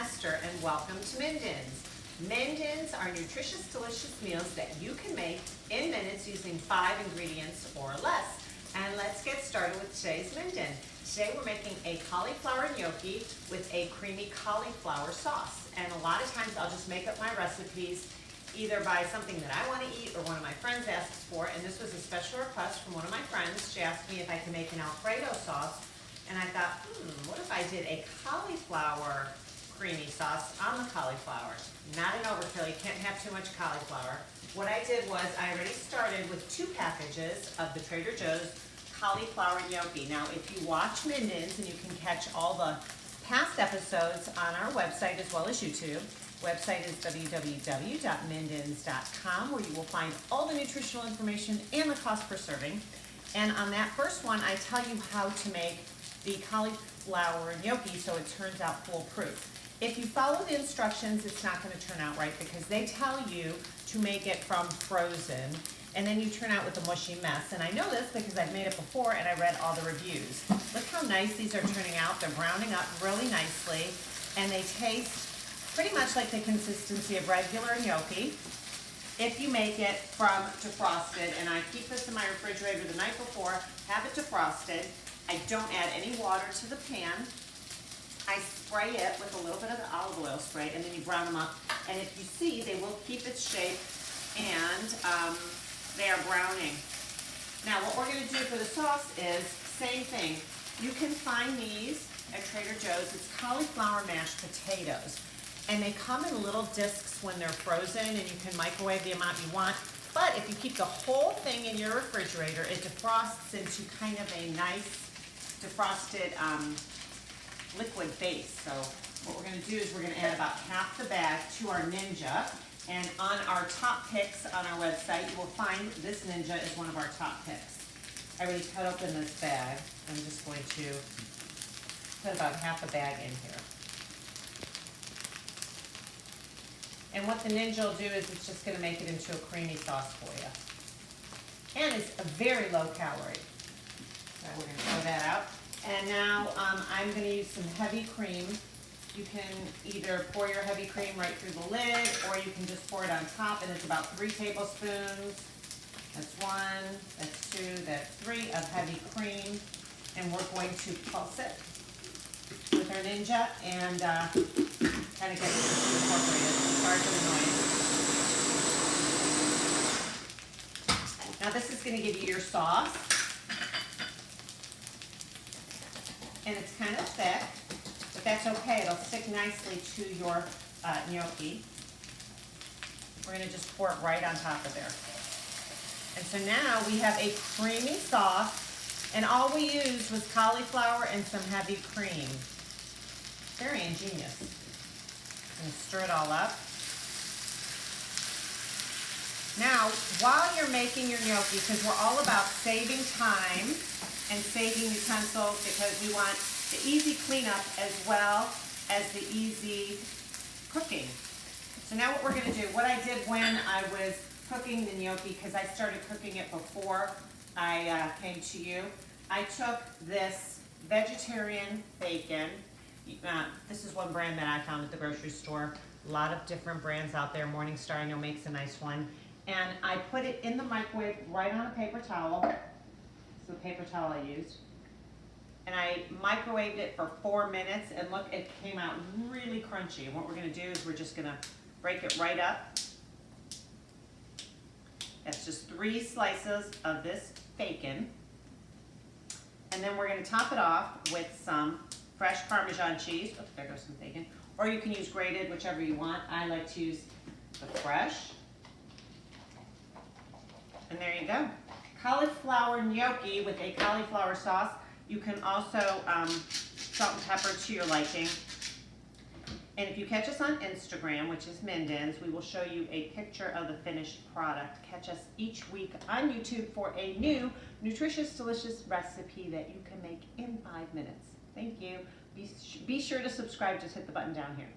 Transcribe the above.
Esther, and welcome to Minden's. Minden's are nutritious, delicious meals that you can make in minutes using 5 ingredients or less. And let's get started with today's Minden. Today we're making a cauliflower gnocchi with a creamy cauliflower sauce. And a lot of times I'll just make up my recipes either by something that I want to eat or one of my friends asks for. And this was a special request from one of my friends. She asked me if I could make an Alfredo sauce. And I thought, what if I did a cauliflower creamy sauce on the cauliflower? Not an overkill, you can't have too much cauliflower. What I did was I already started with 2 packages of the Trader Joe's cauliflower gnocchi. Now, if you watch Minden's, and you can catch all the past episodes on our website as well as YouTube. Website is www.mindens.com, where you will find all the nutritional information and the cost per serving. And on that first one, I tell you how to make the cauliflower gnocchi so it turns out foolproof. If you follow the instructions, it's not going to turn out right because they tell you to make it from frozen, and then you turn out with a mushy mess. And I know this because I've made it before and I read all the reviews. Look how nice these are turning out. They're browning up really nicely, and they taste pretty much like the consistency of regular gnocchi if you make it from defrosted. And I keep this in my refrigerator the night before, have it defrosted. I don't add any water to the pan. I spray it with a little bit of the olive oil spray, and then you brown them up. And if you see, they will keep its shape, and they are browning. Now, what we're going to do for the sauce is same thing. You can find these at Trader Joe's. It's cauliflower mashed potatoes, and they come in little discs when they're frozen, and you can microwave the amount you want. But if you keep the whole thing in your refrigerator, it defrosts into kind of a nice defrosted liquid base. So what we're going to do is we're going to add about half the bag to our Ninja. And on our top picks on our website, you will find this Ninja is one of our top picks. I already cut open this bag. I'm just going to put about half a bag in here. And what the Ninja will do is it's just going to make it into a creamy sauce for you. And it's a very low calorie. So we're going to throw that out. And now I'm going to use some heavy cream. You can either pour your heavy cream right through the lid, or you can just pour it on top, and it's about 3 tablespoons. That's 1, that's 2, that's 3 of heavy cream. And we're going to pulse it with our Ninja and kind of get it incorporated. Sorry for the noise. Now this is going to give you your sauce. And it's kind of thick, but that's okay. It'll stick nicely to your gnocchi. We're going to just pour it right on top of there. And so now we have a creamy sauce, and all we used was cauliflower and some heavy cream. Very ingenious. And stir it all up. Now, while you're making your gnocchi, because we're all about saving time and saving utensils, because we want the easy cleanup as well as the easy cooking. So now what we're going to do, what I did when I was cooking the gnocchi, because I started cooking it before I came to you, I took this vegetarian bacon. This is one brand that I found at the grocery store. A lot of different brands out there. Morningstar, I know, makes a nice one. And I put it in the microwave right on a paper towel. This is the paper towel I used. And I microwaved it for 4 minutes, and look, it came out really crunchy. And what we're going to do is we're just going to break it right up. That's just 3 slices of this bacon. And then we're going to top it off with some fresh Parmesan cheese. Oh, there goes some bacon. Or you can use grated, whichever you want. I like to use the fresh. And there you go. Cauliflower gnocchi with a cauliflower sauce. You can also salt and pepper to your liking. And if you catch us on Instagram, which is Minden's, we will show you a picture of the finished product. Catch us each week on YouTube for a new nutritious, delicious recipe that you can make in 5 minutes. Thank you. Be sure to subscribe. Just hit the button down here.